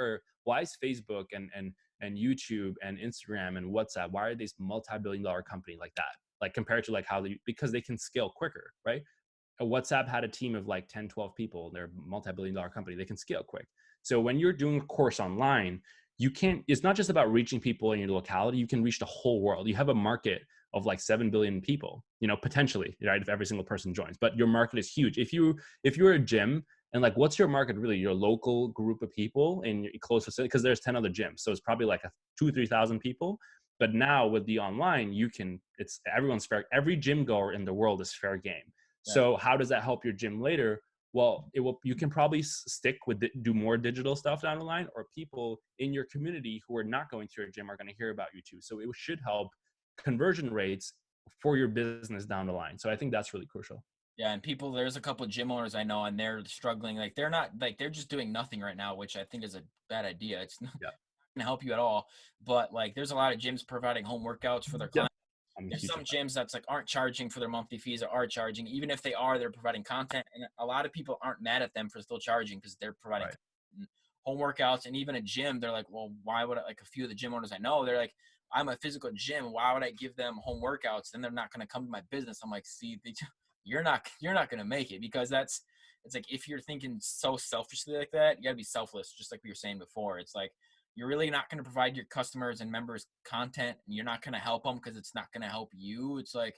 is Facebook and YouTube and Instagram and WhatsApp, why are these multi-billion-dollar company like that? Like compared to like because they can scale quicker, right? WhatsApp had a team of like 10, 12 people. They're a multi-billion-dollar company. They can scale quick. So when you're doing a course online, it's not just about reaching people in your locality. You can reach the whole world. You have a market of like 7 billion people, potentially, right? If every single person joins, but your market is huge. If you're a gym, and like, what's your market really? Your local group of people in your close facility, because there's 10 other gyms. So it's probably like 2,000-3,000 people. But now with the online, everyone's fair. Every gym goer in the world is fair game. Yeah. So how does that help your gym later? Well, you can probably do more digital stuff down the line, or people in your community who are not going to your gym are going to hear about you too. So it should help conversion rates for your business down the line. So I think that's really crucial. Yeah, and there's a couple of gym owners I know, and they're struggling. Like they're just doing nothing right now, which I think is a bad idea. It's not going to help you at all. But like, there's a lot of gyms providing home workouts for their clients. There's some gyms that's like aren't charging for their monthly fees, or are charging. Even if they are, they're providing content, and a lot of people aren't mad at them for still charging because they're providing home workouts. And even a gym, they're like, well, why would like a few of the gym owners I know, they're like, I'm a physical gym, why would I give them home workouts? Then they're not going to come to my business. I'm like, see, you're not going to make it, because it's like, if you're thinking so selfishly like that, you got to be selfless, just like we were saying before. It's like, you're really not going to provide your customers and members content, and you're not going to help them because it's not going to help you. It's like,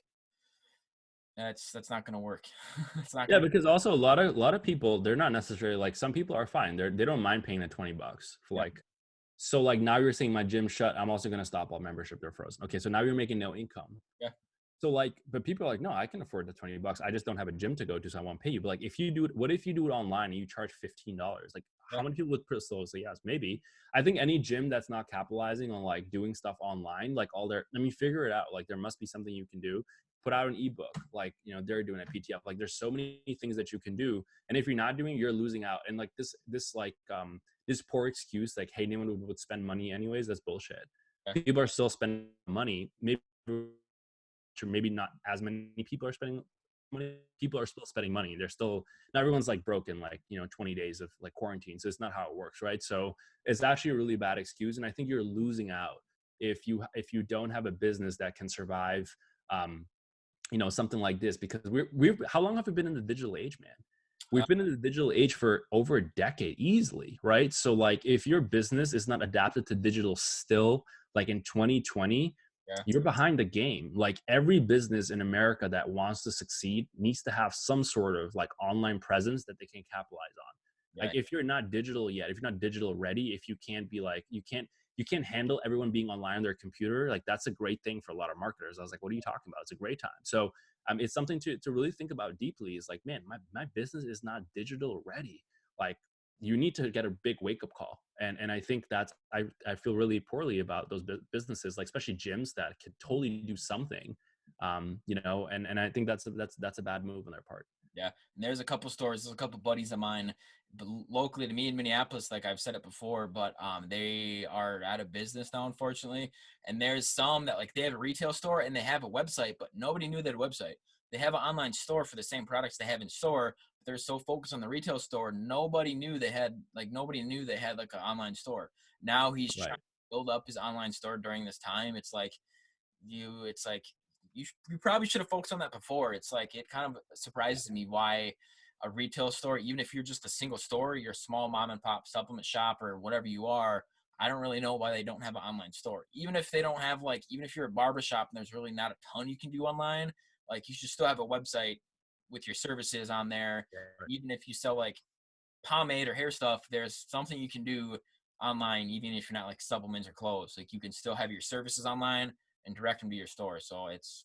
that's not going to work. It's not. Because also a lot of people, they're not necessarily like, some people are fine. They don't mind paying the $20 for like, so like now you're saying my gym shut, I'm also going to stop all membership. They're frozen. Okay. So now you're making no income. Yeah. So like, but people are like, no, I can afford the $20. I just don't have a gym to go to, so I won't pay you. But like, what if you do it online and you charge $15? Like, how many people would still say yes? Maybe. I think any gym that's not capitalizing on like doing stuff online, like figure it out. Like, there must be something you can do. Put out an ebook, like, they're doing at PTF. Like, there's so many things that you can do. And if you're not doing, you're losing out. And like this poor excuse, like, hey, anyone would spend money anyways. That's bullshit. Yeah. People are still spending money. Maybe not as many people are spending money. People are still spending money. They're still, not everyone's like broken, like, 20 days of like quarantine. So it's not how it works, right? So it's actually a really bad excuse. And I think you're losing out if you don't have a business that can survive, something like this, because how long have we been in the digital age, man? We've been in the digital age for over a decade easily, right? So like, if your business is not adapted to digital still, like in 2020, Yeah. you're behind the game. Like every business in America that wants to succeed needs to have some sort of like online presence that they can capitalize on. Like Yeah. if you're not digital yet, if you're not digital ready, if you can't be like, you can't handle everyone being online on their computer, like that's a great thing for a lot of marketers. I was like, what are you talking about? It's a great time. So it's something to really think about deeply. Is like, man, my business is not digital ready. Like you need to get a big wake up call. And I think that's, I feel really poorly about those businesses, like especially gyms that could totally do something, and I think that's a bad move on their part. Yeah, and there's a couple stores. There's a couple buddies of mine, locally to me in Minneapolis. Like I've said it before, but they are out of business now, unfortunately. And there's some that like they have a retail store and they have a website, but nobody knew they had a website. They have an online store for the same products they have in store. But they're so focused on the retail store, nobody knew they had like an online store. Now he's trying Right. to build up his online store during this time. It's like you probably should have focused on that before. It's like it kind of surprises me why a retail store, even if you're just a single store, you're a small mom and pop supplement shop or whatever you are, I don't really know why they don't have an online store. Even if they don't have even if you're a barber shop and there's really not a ton you can do online, like you should still have a website with your services on there. Right. Even if you sell like pomade or hair stuff, there's something you can do online, even if you're not like supplements or clothes. Like you can still have your services online and direct them to your store. So it's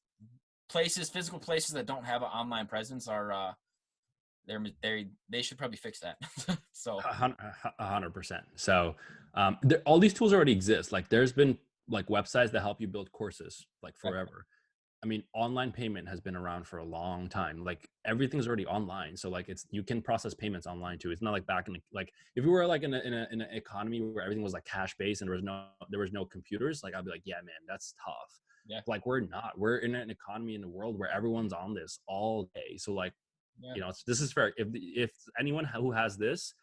physical places that don't have an online presence are they should probably fix that. So 100%. So all these tools already exist. Like there's been like websites that help you build courses like forever. I mean, online payment has been around for a long time. Like everything's already online. So like you can process payments online too. It's not like back in like if we were like in an economy where everything was like cash based and there was no computers, like I'd be like, yeah, man, that's tough. yeah, Like we're not. We're in an economy in a world where everyone's on this all day. So like, yeah, this is fair. If anyone who has this,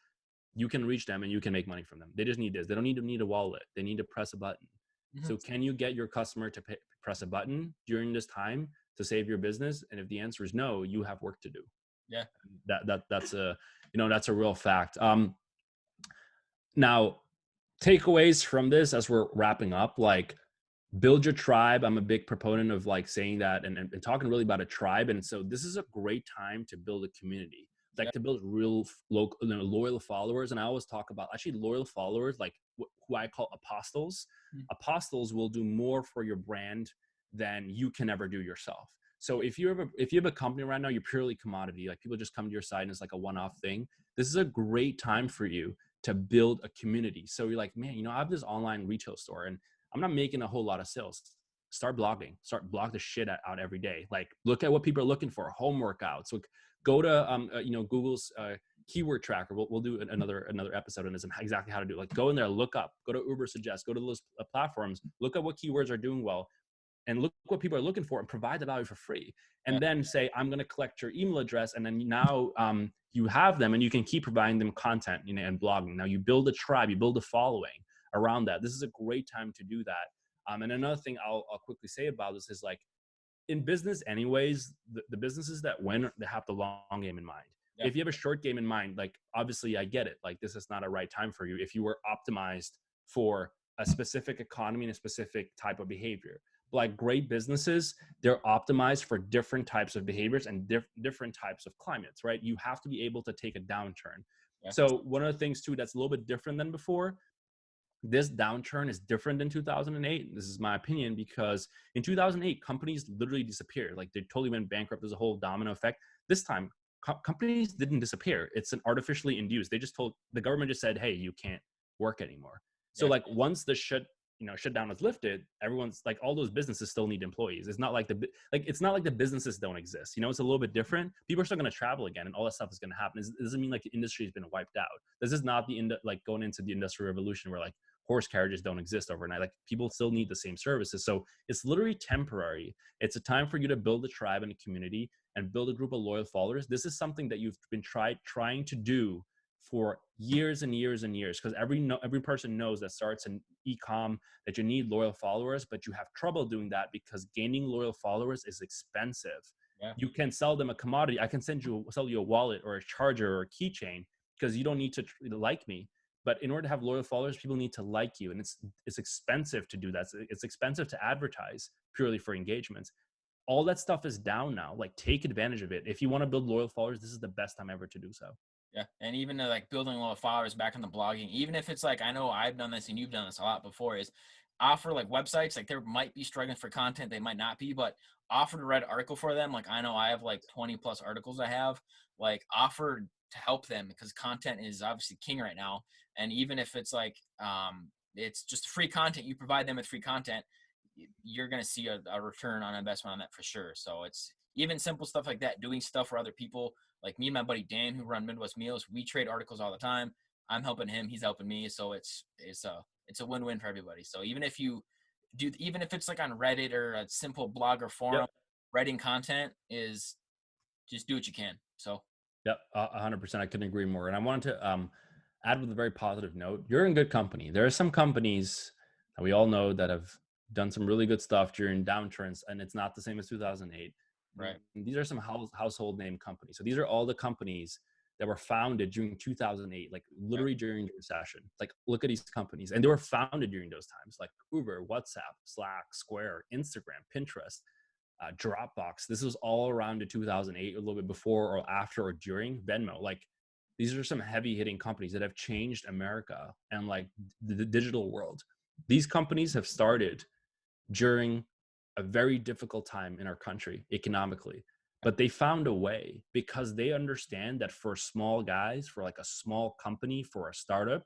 you can reach them and you can make money from them. They just need this. They don't need a wallet. They need to press a button. hmm So can you get your customer to press a button during this time to save your business? And if the answer is no, you have work to do. yeah, That's a real fact. Now, takeaways from this as we're wrapping up, like build your tribe. I'm a big proponent of like saying that and talking really about a tribe. And so this is a great time to build a community, yeah, like to build real local, loyal followers. And I always talk about actually loyal followers, like who I call apostles. mm, Apostles will do more for your brand than you can ever do yourself. So if you have a company right now, you're purely commodity, like people just come to your site and it's like a one-off thing. This is a great time for you to build a community. So you're like, man, I have this online retail store and I'm not making a whole lot of sales. Start blogging. Start blog the shit out every day. Like look at what people are looking for. Home workouts. Look, go to Google's keyword tracker. We'll do another episode on this and exactly how to do it. Like go in there, look up. Go to Uber Suggest. Go to those platforms. Look at what keywords are doing well, and look what people are looking for, and provide the value for free. yeah, And then say, I'm going to collect your email address, and then now you have them, and you can keep providing them content, and blogging. Now you build a tribe, you build a following around that. This is a great time to do that. And another thing I'll quickly say about this is like in business anyways, the businesses that win, they have the long game in mind. yeah, If you have a short game in mind, like obviously I get it. Like this is not a right time for you if you were optimized for a specific economy and a specific type of behavior. Like great businesses, they're optimized for different types of behaviors and different types of climates, right? You have to be able to take a downturn. yeah, So one of the things too that's a little bit different than before, this downturn is different than 2008. This is my opinion because in 2008, companies literally disappeared. Like they totally went bankrupt. There's a whole domino effect. This time, companies didn't disappear. It's an artificially induced. They just told the government just said, "Hey, you can't work anymore." So yeah, like once the shutdown was lifted, everyone's like all those businesses still need employees. It's not like the businesses don't exist. It's a little bit different. People are still going to travel again, and all that stuff is going to happen. It doesn't mean like the industry has been wiped out. This is not like going into the industrial revolution where like horse carriages don't exist overnight. Like people still need the same services. So it's literally temporary. It's a time for you to build a tribe and a community and build a group of loyal followers. This is something that you've been trying to do for years and years and years, because every person knows that starts in e-com that you need loyal followers, but you have trouble doing that because gaining loyal followers is expensive. yeah, You can sell them a commodity. I can sell you a wallet or a charger or a keychain because you don't need to like me. But in order to have loyal followers, people need to like you, and it's expensive to do that. It's expensive to advertise purely for engagements. All that stuff is down now. Like, take advantage of it. If you want to build loyal followers, this is the best time ever to do so. Yeah, and even like building a lot of followers back on the blogging, even if it's like, I know I've done this and you've done this a lot before, is offer like websites, like there might be struggling for content, they might not be, but offer to write an article for them. Like I know I have like 20 plus articles I have, like offer to help them because content is obviously king right now. And even if it's like, it's just free content, you provide them with free content, you're going to see a return on investment on that for sure. So it's even simple stuff like that, doing stuff for other people. Like me and my buddy Dan, who run Midwest Meals, we trade articles all the time. I'm helping him, he's helping me. So it's a win-win for everybody. So even if you do, even if it's like on Reddit or a simple blog or forum, Yep. writing content is just do what you can. So Yep, 100%. I couldn't agree more. And I wanted to add with a very positive note. You're in good company. There are some companies that we all know that have done some really good stuff during downturns, and it's not the same as 2008. right, And these are some household name companies. So these are all the companies that were founded during 2008, like right, literally during the recession. Like, look at these companies, and they were founded during those times, like Uber, WhatsApp, Slack, Square, Instagram, Pinterest, Dropbox. This was all around the 2008, a little bit before or after or during Venmo. Like, these are some heavy hitting companies that have changed America and like the digital world. These companies have started during a very difficult time in our country economically, but they found a way because they understand that for small guys, for like a small company, for a startup,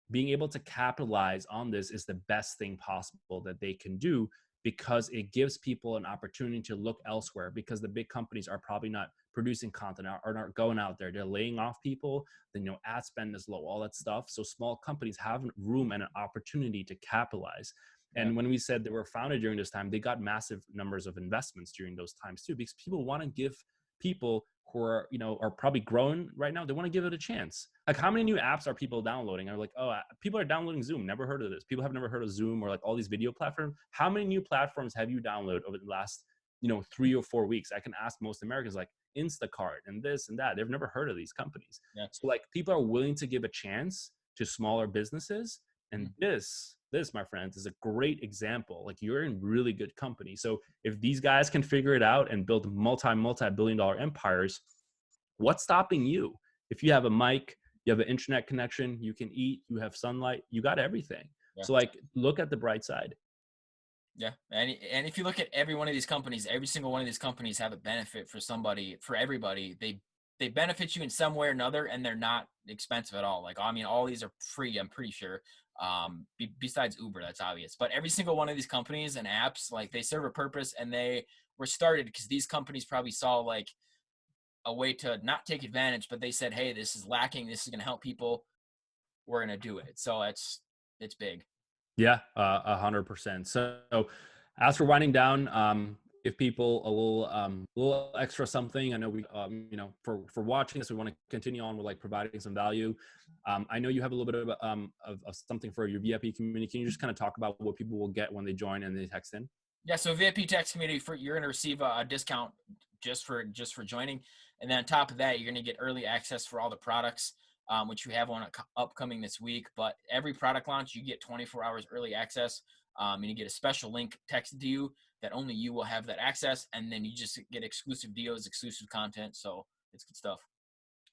being able to capitalize on this is the best thing possible that they can do, because it gives people an opportunity to look elsewhere, because the big companies are probably not producing content, are not going out there, they're laying off people, then ad spend is low, all that stuff. So small companies have room and an opportunity to capitalize. yeah, And when we said they were founded during this time, they got massive numbers of investments during those times too, because people want to give people who are are probably growing right now, they want to give it a chance. Like, how many new apps are people downloading? Are like, oh, people are downloading Zoom, never heard of this. People have never heard of Zoom or like all these video platforms. How many new platforms have you downloaded over the last 3 or 4 weeks? I can ask most Americans, like Instacart and this and that. They've never heard of these companies. yeah. So like, people are willing to give a chance to smaller businesses, and Mhm. this, my friends, is a great example. Like, you're in really good company. So if these guys can figure it out and build multi-billion dollar empires, what's stopping you? If you have a mic, you have an internet connection, you can eat, you have sunlight, you got everything. Yeah. So like, look at the bright side. Yeah, and if you look at every one of these companies, every single one of these companies have a benefit for somebody, for everybody. They benefit you in some way or another, and they're not expensive at all. Like, I mean, all these are free, I'm pretty sure. Besides Uber, that's obvious. But every single one of these companies and apps, like, they serve a purpose, and they were started because these companies probably saw like a way to not take advantage, but they said, hey, this is lacking. This is going to help people. We're going to do it. So it's big. Yeah, 100%. So as for winding down, give people a little extra something. I know we, for watching this, we want to continue on with like providing some value. I know you have a little bit of something for your VIP community. Can you just kind of talk about what people will get when they join and they text in? Yeah, so VIP text community, you're going to receive a discount just for joining, and then on top of that, you're going to get early access for all the products, which we have one upcoming this week. But every product launch, you get 24 hours early access, and you get a special link texted to you that only you will have that access, and then you just get exclusive deals, exclusive content. So it's good stuff.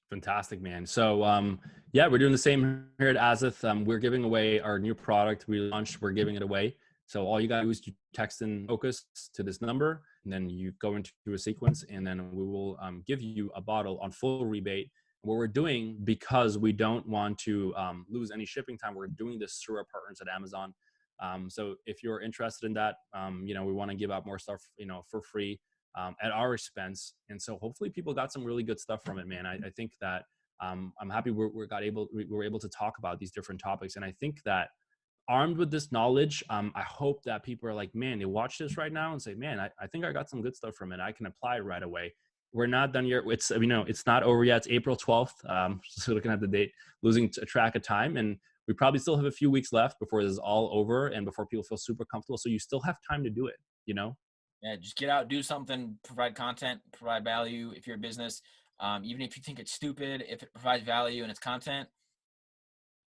Fantastic, man. So, yeah, we're doing the same here at AZOTH. We're giving away our new product we launched. We're giving it away. So all you got to do is you text in focus to this number, and then you go into a sequence, and then we will give you a bottle on full rebate. What we're doing, because we don't want to lose any shipping time, we're doing this through our partners at Amazon. So if you're interested in that, we want to give out more stuff, for free, at our expense. And so hopefully people got some really good stuff from it, man. I think that I'm happy we were able to talk about these different topics. And I think that armed with this knowledge, I hope that people are like, man, they watch this right now and say, man, I think I got some good stuff from it. I can apply it right away. We're not done yet. It's not over yet. It's April 12th. So looking at the date, losing track of time. And we probably still have a few weeks left before this is all over and before people feel super comfortable. So you still have time to do it, Yeah, just get out, do something, provide content, provide value. If you're a business, even if you think it's stupid, if it provides value and it's content,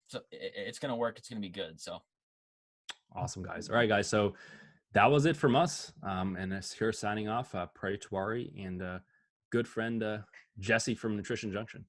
So it's going to work. It's going to be good. So Awesome, guys. All right, guys. So that was it from us. And it's here signing off, Prady Tewarie and good friend Jesse from Nutrition Junction.